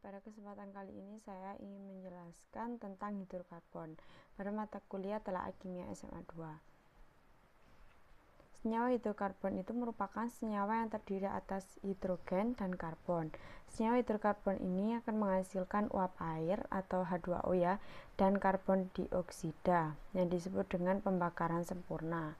Pada kesempatan kali ini saya ingin menjelaskan tentang hidrokarbon pada mata kuliah Telaah Kimia SMA 2. Senyawa hidrokarbon itu merupakan senyawa yang terdiri atas hidrogen dan karbon. Senyawa hidrokarbon ini akan menghasilkan uap air atau H2O dan karbon dioksida yang disebut dengan pembakaran sempurna.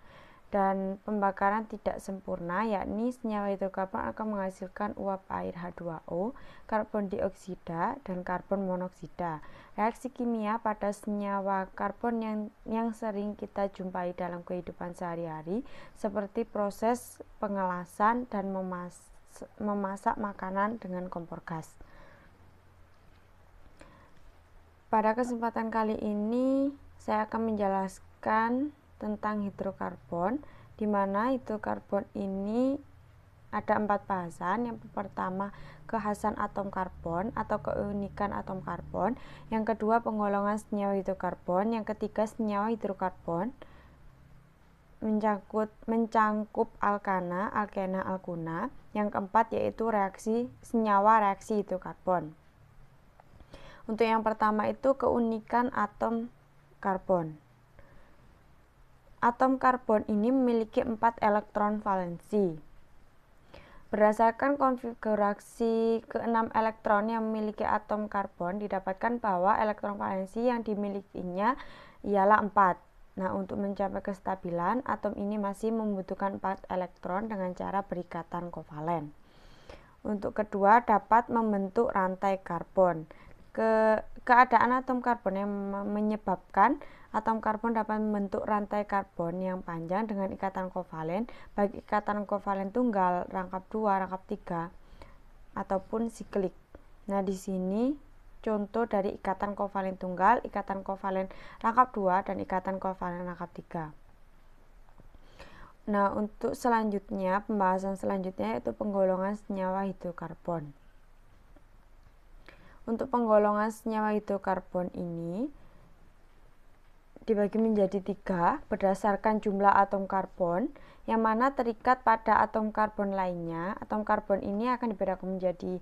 Dan pembakaran tidak sempurna, yakni senyawa hidrokarbon akan menghasilkan uap air H2O, karbon dioksida, dan karbon monoksida. Reaksi kimia pada senyawa karbon yang sering kita jumpai dalam kehidupan sehari-hari seperti proses pengelasan dan memasak makanan dengan kompor gas. Pada kesempatan kali ini saya akan menjelaskan tentang hidrokarbon, di mana hidrokarbon ini ada 4 bahasan. Yang pertama, kekhasan atom karbon atau keunikan atom karbon. Yang kedua, penggolongan senyawa hidrokarbon. Yang ketiga, senyawa hidrokarbon mencangkup alkana, alkena, alkuna. Yang keempat yaitu senyawa reaksi hidrokarbon. Untuk yang pertama itu keunikan atom karbon. Atom karbon ini memiliki 4 elektron valensi. Berdasarkan konfigurasi ke-6 elektron yang memiliki atom karbon, didapatkan bahwa elektron valensi yang dimilikinya ialah 4. Nah, untuk mencapai kestabilan, atom ini masih membutuhkan 4 elektron dengan cara berikatan kovalen. Untuk kedua, dapat membentuk rantai karbon. Keadaan atom karbon yang menyebabkan atom karbon dapat membentuk rantai karbon yang panjang dengan ikatan kovalen, baik ikatan kovalen tunggal, rangkap 2, rangkap 3, ataupun siklik. Nah, di sini contoh dari ikatan kovalen tunggal, ikatan kovalen rangkap 2, dan ikatan kovalen rangkap 3. Nah, untuk selanjutnya, pembahasan selanjutnya yaitu penggolongan senyawa hidrokarbon. Untuk penggolongan senyawa hidrokarbon ini dibagi menjadi 3 berdasarkan jumlah atom karbon yang mana terikat pada atom karbon lainnya. Atom karbon ini akan dibedakan menjadi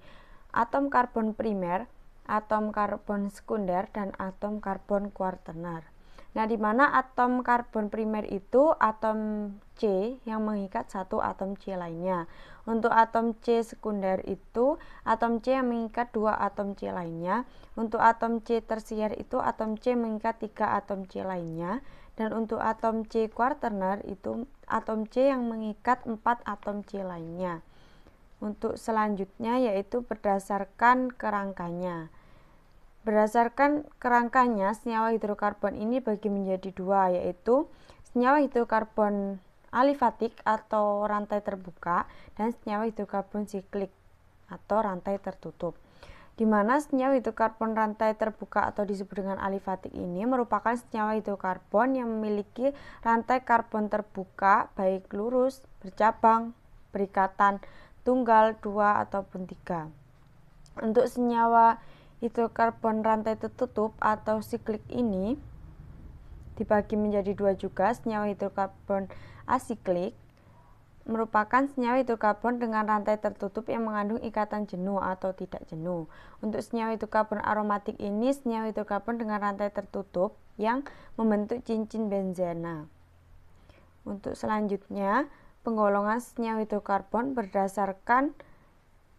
atom karbon primer, atom karbon sekunder, dan atom karbon kuartener. Nah, di mana atom karbon primer itu atom C yang mengikat satu atom C lainnya. Untuk atom C sekunder itu atom C yang mengikat 2 atom C lainnya. Untuk atom C tersier itu atom C mengikat 3 atom C lainnya. Dan untuk atom C kuartener itu atom C yang mengikat 4 atom C lainnya. Untuk selanjutnya yaitu berdasarkan kerangkanya. Berdasarkan kerangkanya, senyawa hidrokarbon ini dibagi menjadi 2, yaitu senyawa hidrokarbon alifatik atau rantai terbuka dan senyawa hidrokarbon siklik atau rantai tertutup. Di mana senyawa hidrokarbon rantai terbuka atau disebut dengan alifatik ini merupakan senyawa hidrokarbon yang memiliki rantai karbon terbuka baik lurus, bercabang, berikatan, tunggal, 2 ataupun 3. Untuk senyawa hidrokarbon rantai tertutup atau siklik ini dibagi menjadi 2 juga. Senyawa hidrokarbon asiklik merupakan senyawa hidrokarbon dengan rantai tertutup yang mengandung ikatan jenuh atau tidak jenuh. Untuk senyawa hidrokarbon aromatik ini senyawa hidrokarbon dengan rantai tertutup yang membentuk cincin benzena. Untuk selanjutnya, penggolongan senyawa hidrokarbon berdasarkan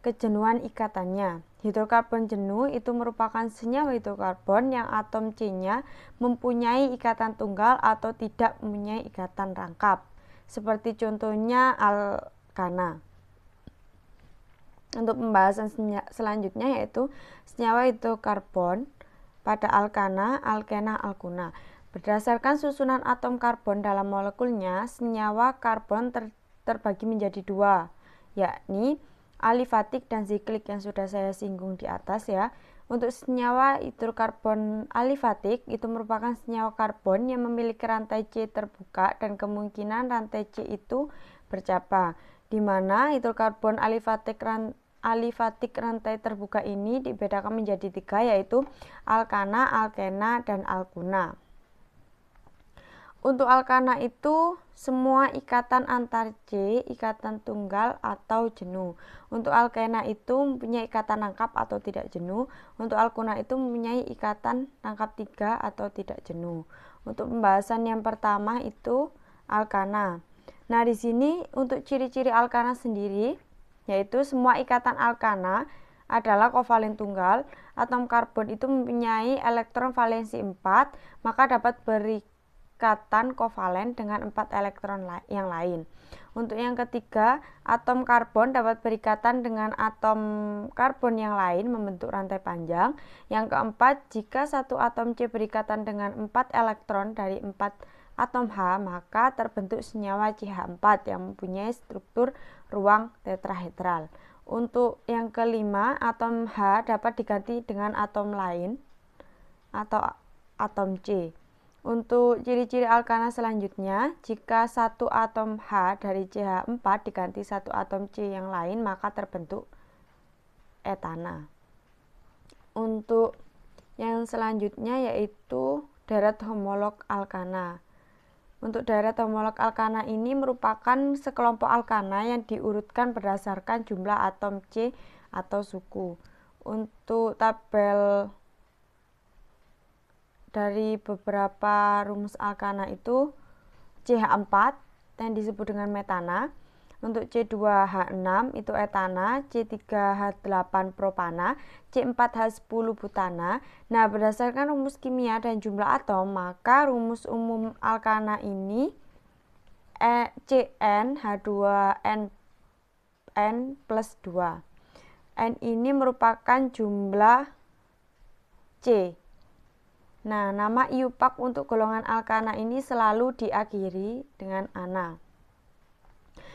kejenuhan ikatannya. Hidrokarbon jenuh itu merupakan senyawa hidrokarbon yang atom C-nya mempunyai ikatan tunggal atau tidak mempunyai ikatan rangkap. Seperti contohnya alkana. Untuk pembahasan selanjutnya yaitu senyawa hidrokarbon pada alkana, alkena, alkuna. Berdasarkan susunan atom karbon dalam molekulnya, senyawa karbon terbagi menjadi 2, yakni alifatik dan siklik yang sudah saya singgung di atas ya. Untuk senyawa hidrokarbon alifatik itu merupakan senyawa karbon yang memiliki rantai C terbuka dan kemungkinan rantai C itu bercabang, di mana hidrokarbon alifatik rantai terbuka ini dibedakan menjadi 3, yaitu alkana, alkena, dan alkuna. Untuk alkana itu semua ikatan antar C, ikatan tunggal atau jenuh. Untuk alkena itu mempunyai ikatan rangkap atau tidak jenuh. Untuk alkuna itu mempunyai ikatan rangkap 3 atau tidak jenuh. Untuk pembahasan yang pertama itu alkana. Nah, di sini untuk ciri-ciri alkana sendiri, yaitu semua ikatan alkana adalah kovalen tunggal. Atom karbon itu mempunyai elektron valensi 4, maka dapat berikatan kovalen dengan 4 elektron yang lain. Untuk yang ketiga, atom karbon dapat berikatan dengan atom karbon yang lain membentuk rantai panjang. Yang keempat, jika satu atom C berikatan dengan 4 elektron dari 4 atom H, maka terbentuk senyawa CH4 yang mempunyai struktur ruang tetrahedral. Untuk yang kelima, atom H dapat diganti dengan atom lain atau atom C. Untuk ciri-ciri alkana selanjutnya, jika satu atom H dari CH4 diganti satu atom C yang lain, maka terbentuk etana. Untuk yang selanjutnya yaitu deret homolog alkana. Untuk deret homolog alkana ini merupakan sekelompok alkana yang diurutkan berdasarkan jumlah atom C atau suku. Untuk tabel dari beberapa rumus alkana itu CH4 yang disebut dengan metana. Untuk C2H6 itu etana, C3H8 propana, C4H10 butana. Nah, berdasarkan rumus kimia dan jumlah atom, maka rumus umum alkana ini CnH2n plus 2. N ini merupakan jumlah C. Nah, nama IUPAC untuk golongan alkana ini selalu diakhiri dengan ana.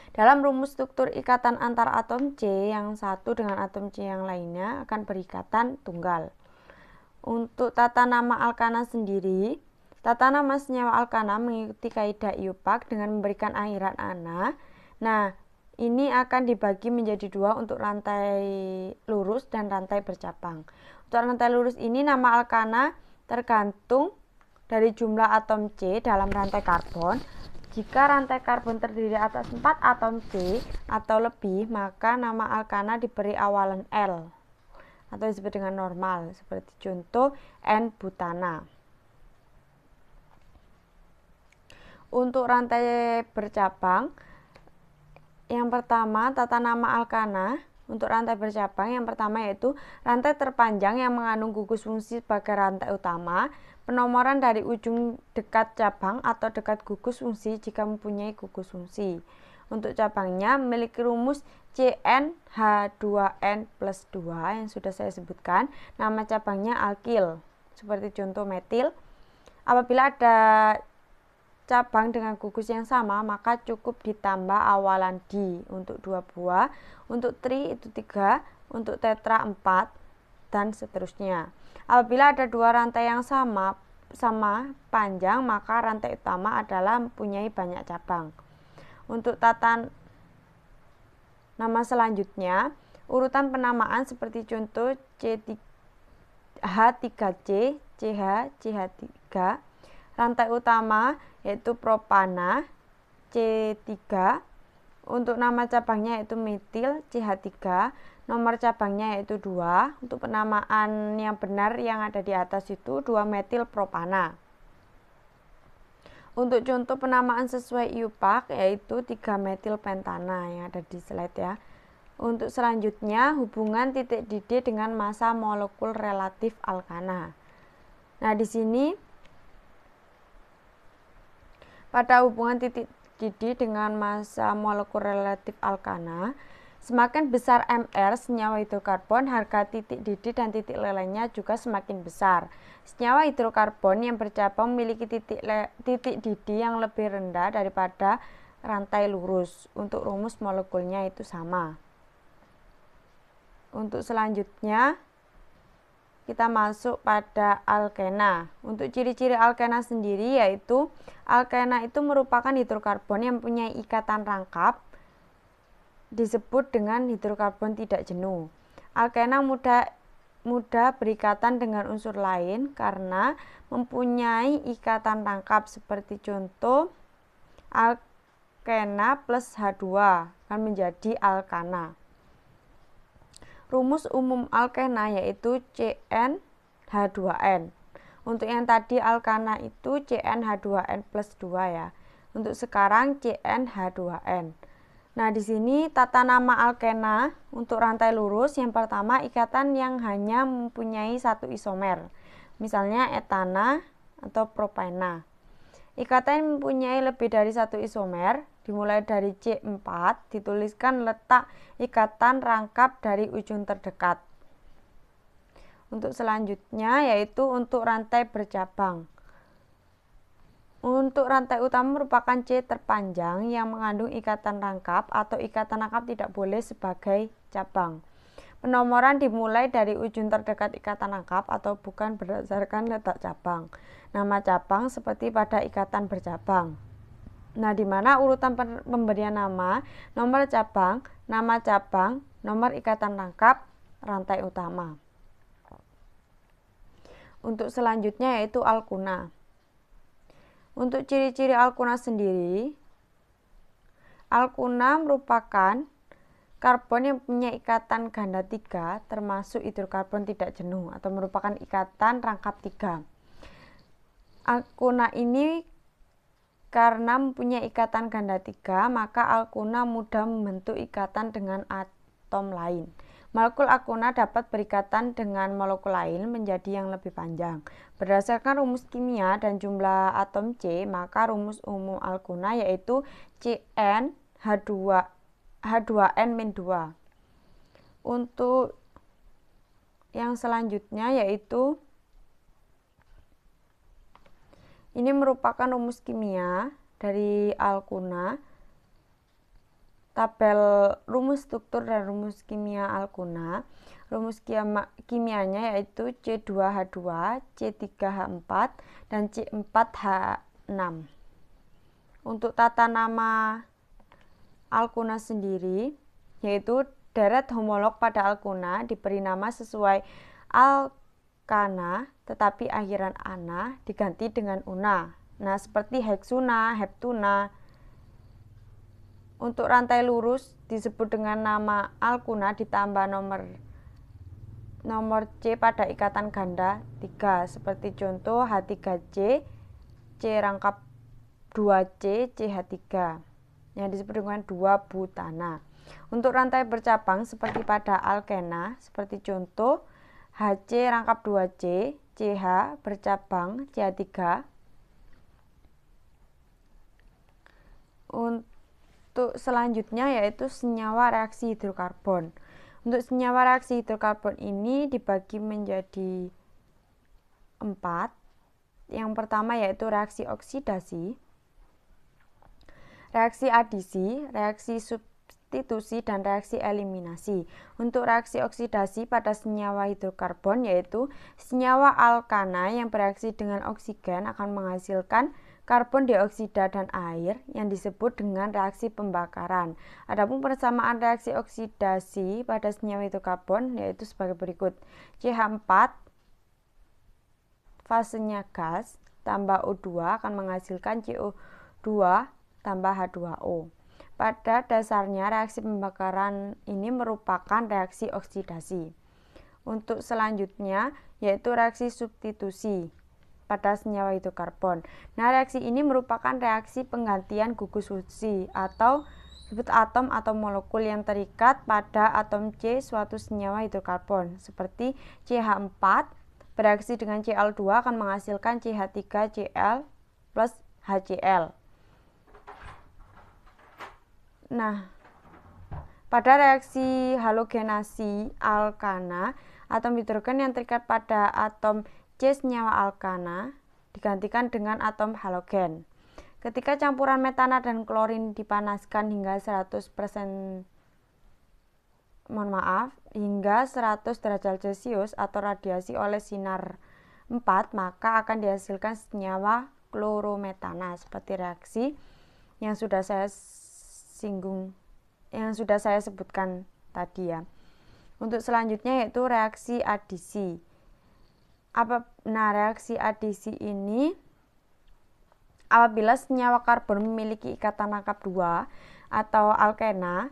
Dalam rumus struktur ikatan antar atom C yang satu dengan atom C yang lainnya akan berikatan tunggal. Untuk tata nama alkana sendiri, tata nama senyawa alkana mengikuti kaidah IUPAC dengan memberikan akhiran ana. Nah, ini akan dibagi menjadi dua untuk rantai lurus dan rantai bercabang. Untuk rantai lurus ini nama alkana tergantung dari jumlah atom C dalam rantai karbon. Jika rantai karbon terdiri atas 4 atom C atau lebih, maka nama alkana diberi awalan L atau disebut dengan normal, seperti contoh N-butana. Untuk rantai bercabang, yang pertama tata nama alkana. Untuk rantai bercabang yang pertama yaitu rantai terpanjang yang mengandung gugus fungsi sebagai rantai utama. Penomoran dari ujung dekat cabang atau dekat gugus fungsi jika mempunyai gugus fungsi. Untuk cabangnya memiliki rumus CnH2n plus 2 yang sudah saya sebutkan. Nama cabangnya alkil, seperti contoh metil. Apabila ada cabang dengan gugus yang sama, maka cukup ditambah awalan D untuk 2 buah, untuk tri itu 3, untuk tetra 4, dan seterusnya. Apabila ada dua rantai yang sama panjang, maka rantai utama adalah mempunyai banyak cabang. Untuk tata nama selanjutnya, urutan penamaan seperti contoh H3C, CH, CH3. Rantai utama yaitu propana, C3. Untuk nama cabangnya yaitu metil, CH3. Nomor cabangnya yaitu 2. Untuk penamaan yang benar yang ada di atas itu 2 metil propana. Untuk contoh penamaan sesuai IUPAC yaitu 3 metil pentana yang ada di slide ya. Untuk selanjutnya hubungan titik didih dengan massa molekul relatif alkana. Nah, di sini pada hubungan titik didih dengan massa molekul relatif alkana, semakin besar MR senyawa hidrokarbon, harga titik didih dan titik lelehnya juga semakin besar. Senyawa hidrokarbon yang bercabang memiliki titik didih yang lebih rendah daripada rantai lurus. Untuk rumus molekulnya itu sama. Untuk selanjutnya kita masuk pada alkena. Untuk ciri-ciri alkena sendiri yaitu alkena itu merupakan hidrokarbon yang mempunyai ikatan rangkap, disebut dengan hidrokarbon tidak jenuh. Alkena mudah mudah berikatan dengan unsur lain karena mempunyai ikatan rangkap, seperti contoh alkena plus H2 akan menjadi alkana. Rumus umum alkena yaitu CnH2n. Untuk yang tadi alkana itu CnH2n plus 2 ya. Untuk sekarang CnH2n. Nah, di sini tata nama alkena untuk rantai lurus. Yang pertama, ikatan yang hanya mempunyai satu isomer. Misalnya etana atau propena. Ikatan yang mempunyai lebih dari satu isomer, dimulai dari C4, dituliskan letak ikatan rangkap dari ujung terdekat. Untuk selanjutnya yaitu untuk rantai bercabang. Untuk rantai utama merupakan C terpanjang yang mengandung ikatan rangkap atau ikatan rangkap tidak boleh sebagai cabang. Penomoran dimulai dari ujung terdekat ikatan rangkap atau bukan berdasarkan letak cabang. Nama cabang seperti pada ikatan bercabang. Nah, di mana urutan pemberian nama, nomor cabang, nama cabang, nomor ikatan rangkap, rantai utama. Untuk selanjutnya yaitu alkuna. Untuk ciri-ciri alkuna sendiri, alkuna merupakan karbon yang punya ikatan ganda 3 termasuk hidrokarbon tidak jenuh atau merupakan ikatan rangkap 3. Alkuna ini karena mempunyai ikatan ganda 3, maka alkuna mudah membentuk ikatan dengan atom lain. Molekul alkuna dapat berikatan dengan molekul lain menjadi yang lebih panjang. Berdasarkan rumus kimia dan jumlah atom C, maka rumus umum alkuna yaitu CnH2n-2. Untuk yang selanjutnya yaitu ini merupakan rumus kimia dari alkuna. Tabel rumus struktur dan rumus kimia alkuna. Rumus kimianya yaitu C2H2, C3H4, dan C4H6. Untuk tata nama alkuna sendiri, yaitu deret homolog pada alkuna diberi nama sesuai alkana, tetapi akhiran ana diganti dengan una. Nah, seperti heksuna, heptuna. Untuk rantai lurus disebut dengan nama alkuna ditambah nomor C pada ikatan ganda 3, seperti contoh H3C, C rangkap 2C, CH3 yang disebut dengan 2-butana. Untuk rantai bercabang seperti pada alkena, seperti contoh HC rangkap 2C, CH bercabang CH3. Untuk selanjutnya yaitu senyawa reaksi hidrokarbon. Untuk senyawa reaksi hidrokarbon ini dibagi menjadi 4. Yang pertama yaitu reaksi oksidasi, reaksi adisi, reaksi substitusi, dan reaksi eliminasi. Untuk reaksi oksidasi pada senyawa hidrokarbon yaitu senyawa alkana yang bereaksi dengan oksigen akan menghasilkan karbon dioksida dan air yang disebut dengan reaksi pembakaran. Adapun persamaan reaksi oksidasi pada senyawa hidrokarbon yaitu sebagai berikut. CH4 fasenya gas tambah O2 akan menghasilkan CO2 tambah H2O. Pada dasarnya reaksi pembakaran ini merupakan reaksi oksidasi. Untuk selanjutnya yaitu reaksi substitusi pada senyawa hidrokarbon. Nah, reaksi ini merupakan reaksi penggantian gugus fusi atau disebut atom atau molekul yang terikat pada atom C suatu senyawa hidrokarbon. Seperti CH4 bereaksi dengan Cl2 akan menghasilkan CH3Cl plus HCl. Nah, pada reaksi halogenasi alkana, atom hidrogen yang terikat pada atom C senyawa alkana digantikan dengan atom halogen. Ketika campuran metana dan klorin dipanaskan hingga 100 derajat Celcius atau radiasi oleh sinar 4, maka akan dihasilkan senyawa klorometana seperti reaksi yang sudah saya sebutkan tadi ya. Untuk selanjutnya yaitu reaksi adisi. Reaksi adisi ini apabila senyawa karbon memiliki ikatan rangkap 2 atau alkena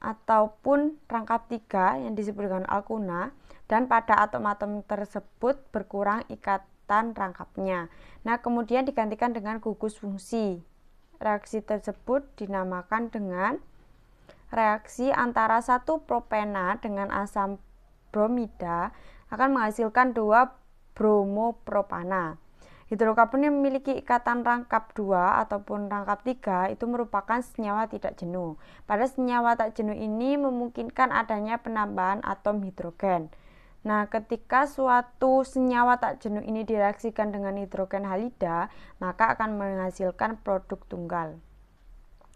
ataupun rangkap 3 yang disebut dengan alkuna, dan pada atom-atom tersebut berkurang ikatan rangkapnya. Nah, kemudian digantikan dengan gugus fungsi. Reaksi tersebut dinamakan dengan reaksi antara 1 propena dengan asam bromida akan menghasilkan 2 bromopropana. Hidrokarbon yang memiliki ikatan rangkap 2 ataupun rangkap 3 itu merupakan senyawa tidak jenuh. Pada senyawa tak jenuh ini memungkinkan adanya penambahan atom hidrogen. Nah, ketika suatu senyawa tak jenuh ini direaksikan dengan hidrogen halida, maka akan menghasilkan produk tunggal.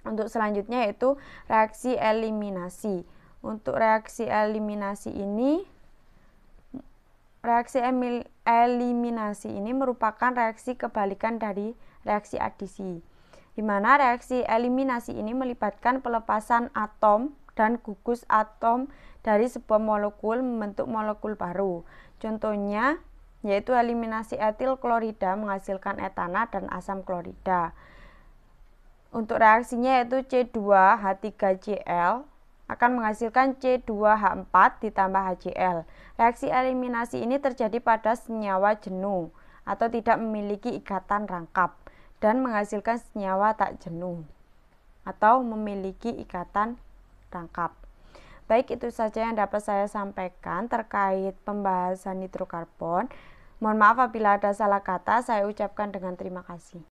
Untuk selanjutnya yaitu reaksi eliminasi. Untuk reaksi eliminasi ini merupakan reaksi kebalikan dari reaksi adisi, di mana reaksi eliminasi ini melibatkan pelepasan atom dan gugus atom dari sebuah molekul membentuk molekul baru. Contohnya yaitu eliminasi etil klorida menghasilkan etana dan asam klorida. Untuk reaksinya yaitu C2H3Cl akan menghasilkan C2H4 ditambah HCl. Reaksi eliminasi ini terjadi pada senyawa jenuh atau tidak memiliki ikatan rangkap dan menghasilkan senyawa tak jenuh atau memiliki ikatan rangkap. Baik, itu saja yang dapat saya sampaikan terkait pembahasan hidrokarbon. Mohon maaf apabila ada salah kata, saya ucapkan dengan terima kasih.